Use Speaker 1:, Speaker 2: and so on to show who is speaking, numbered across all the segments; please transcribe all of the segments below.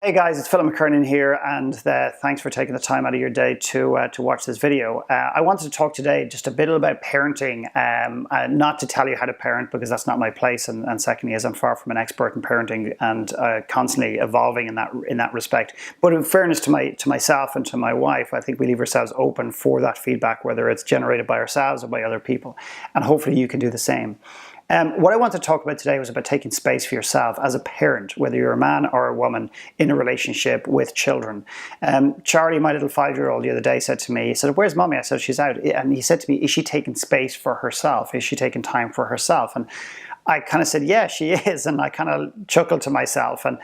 Speaker 1: Hey guys, it's McKernan here, and thanks for taking the time out of your day to watch this video. I wanted to talk today just a bit about parenting, not to tell you how to parent because that's not my place, and secondly, as I'm far from an expert in parenting and constantly evolving in that respect. But in fairness to myself and to my wife, I think we leave ourselves open for that feedback, whether it's generated by ourselves or by other people, and hopefully you can do the same. What I want to talk about today was about taking space for yourself as a parent, whether you're a man or a woman in a relationship with children. Charlie, my little 5-year-old, the other day said to me, he said, "Where's mommy?" I said, "She's out." And he said to me, "Is she taking space for herself? Is she taking time for herself?" And I kind of said, "Yeah, she is." And I kind of chuckled to myself. And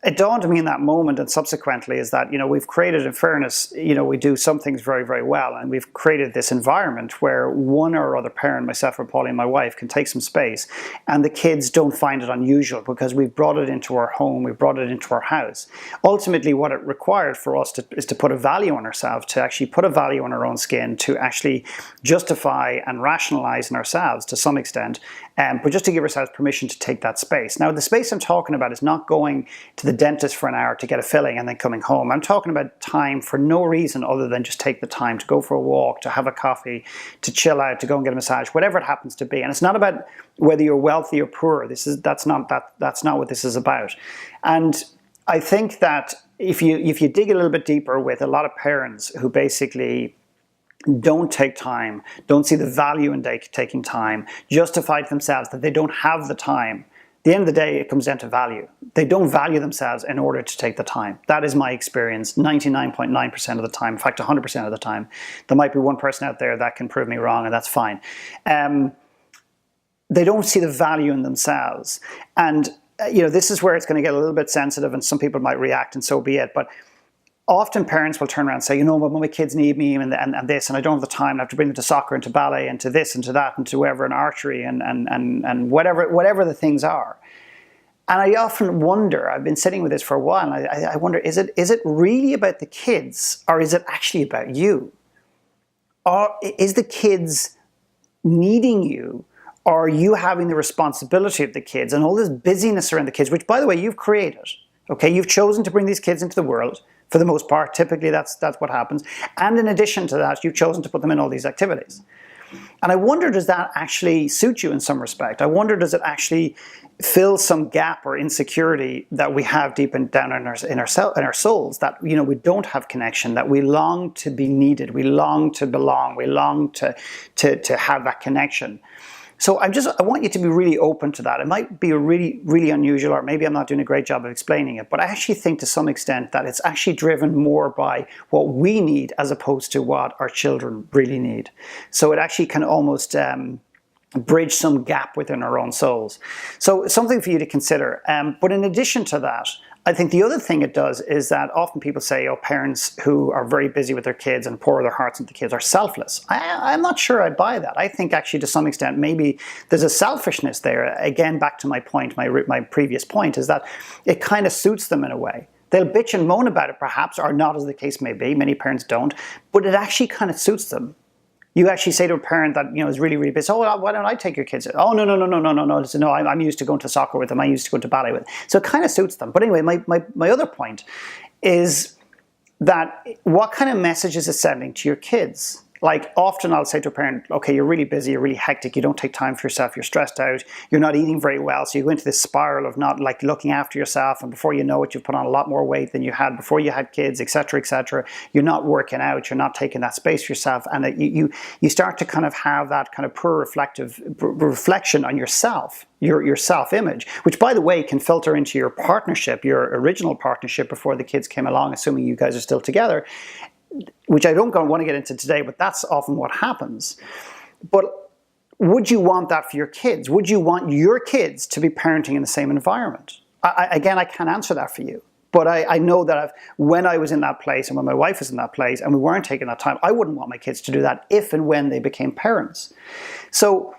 Speaker 1: it dawned on me in that moment, and subsequently, is that, we've created, in fairness, we do some things very, very well, and we've created this environment where one or other parent, myself or Pauline, my wife, can take some space, and the kids don't find it unusual because we've brought it into our home, we've brought it into our house. Ultimately, what it required for us is to put a value on ourselves, to actually put a value on our own skin, to actually justify and rationalize in ourselves to some extent, but just to give ourselves permission to take that space. Now, the space I'm talking about is not going to the dentist for an hour to get a filling and then coming home. I'm talking about time for no reason other than just take the time to go for a walk, to have a coffee, to chill out, to go and get a massage, whatever it happens to be. And it's not about whether you're wealthy or poor. That's not what this is about. And I think that if you dig a little bit deeper with a lot of parents who basically don't take time, don't see the value in taking time, justify to themselves that they don't have the time. At the end of the day, it comes down to value. They don't value themselves in order to take the time. That is my experience 99.9% of the time, in fact 100% of the time. There might be one person out there that can prove me wrong, and that's fine. They don't see the value in themselves. And this is where it's going to get a little bit sensitive, and some people might react, and so be it. But often parents will turn around and say, but my kids need me and this, and I don't have the time. I have to bring them to soccer and to ballet and to this and to that and to wherever, and archery and whatever the things are. And I often wonder, I've been sitting with this for a while, and I wonder, is it really about the kids, or is it actually about you? Or is the kids needing you, or are you having the responsibility of the kids and all this busyness around the kids, which, by the way, you've created? Okay, you've chosen to bring these kids into the world. For the most part, typically that's what happens. And in addition to that, you've chosen to put them in all these activities. And I wonder, does that actually suit you in some respect? I wonder, does it actually fill some gap or insecurity that we have deep down in our souls, that we don't have connection, that we long to be needed, we long to belong, we long to have that connection. So I want you to be really open to that. It might be really, really unusual, or maybe I'm not doing a great job of explaining it, but I actually think to some extent that it's actually driven more by what we need as opposed to what our children really need. So it actually can almost bridge some gap within our own souls. So something for you to consider. But in addition to that, I think the other thing it does is that often people say, parents who are very busy with their kids and pour their hearts into the kids are selfless. I'm not sure I buy that. I think actually to some extent maybe there's a selfishness there. Again, back to my point, my previous point, is that it kind of suits them in a way. They'll bitch and moan about it perhaps, or not, as the case may be. Many parents don't, but it actually kind of suits them. You actually say to a parent that is really, really busy, "Oh, why don't I take your kids?" "Oh, no. No, I'm used to going to soccer with them. I'm used to going to ballet with them." So it kind of suits them. But anyway, my other point is that what kind of message is it sending to your kids? Like, often I'll say to a parent, "Okay, you're really busy, you're really hectic, you don't take time for yourself, you're stressed out, you're not eating very well, so you go into this spiral of not looking after yourself, and before you know it, you've put on a lot more weight than you had before you had kids, etc., etc. You're not working out, you're not taking that space for yourself, and you start to kind of have that kind of poor reflection on yourself, your self-image, which, by the way, can filter into your partnership, your original partnership before the kids came along, assuming you guys are still together, which I don't want to get into today, but that's often what happens. But would you want that for your kids? Would you want your kids to be parenting in the same environment? Again, I can't answer that for you. But I know that when I was in that place and when my wife was in that place and we weren't taking that time, I wouldn't want my kids to do that if and when they became parents. So,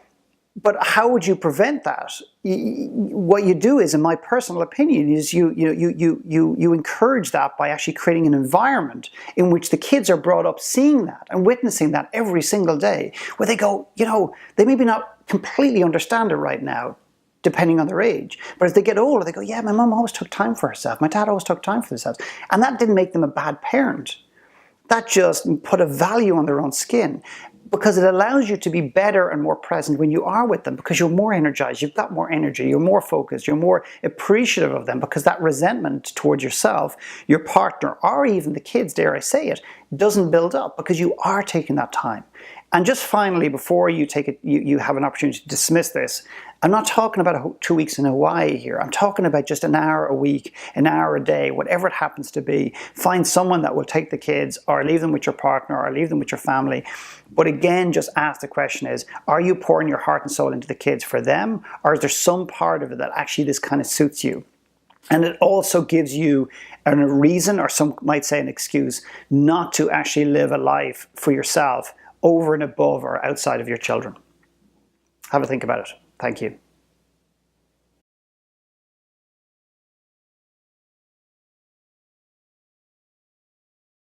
Speaker 1: but how would you prevent that? What you do is, in my personal opinion, is you encourage that by actually creating an environment in which the kids are brought up seeing that and witnessing that every single day, where they go, they maybe not completely understand it right now, depending on their age. But as they get older, they go, yeah, my mum always took time for herself. My dad always took time for themselves. And that didn't make them a bad parent. That just put a value on their own skin, because it allows you to be better and more present when you are with them, because you're more energized, you've got more energy, you're more focused, you're more appreciative of them, because that resentment towards yourself, your partner, or even the kids, dare I say it, doesn't build up because you are taking that time. And just finally, before you take it, you have an opportunity to dismiss this, I'm not talking about 2 weeks in Hawaii here. I'm talking about just an hour a week, an hour a day, whatever it happens to be. Find someone that will take the kids, or leave them with your partner, or leave them with your family. But again, just ask the question is, are you pouring your heart and soul into the kids for them? Or is there some part of it that actually this kind of suits you? And it also gives you a reason, or some might say an excuse, not to actually live a life for yourself over and above or outside of your children. Have a think about it. Thank you.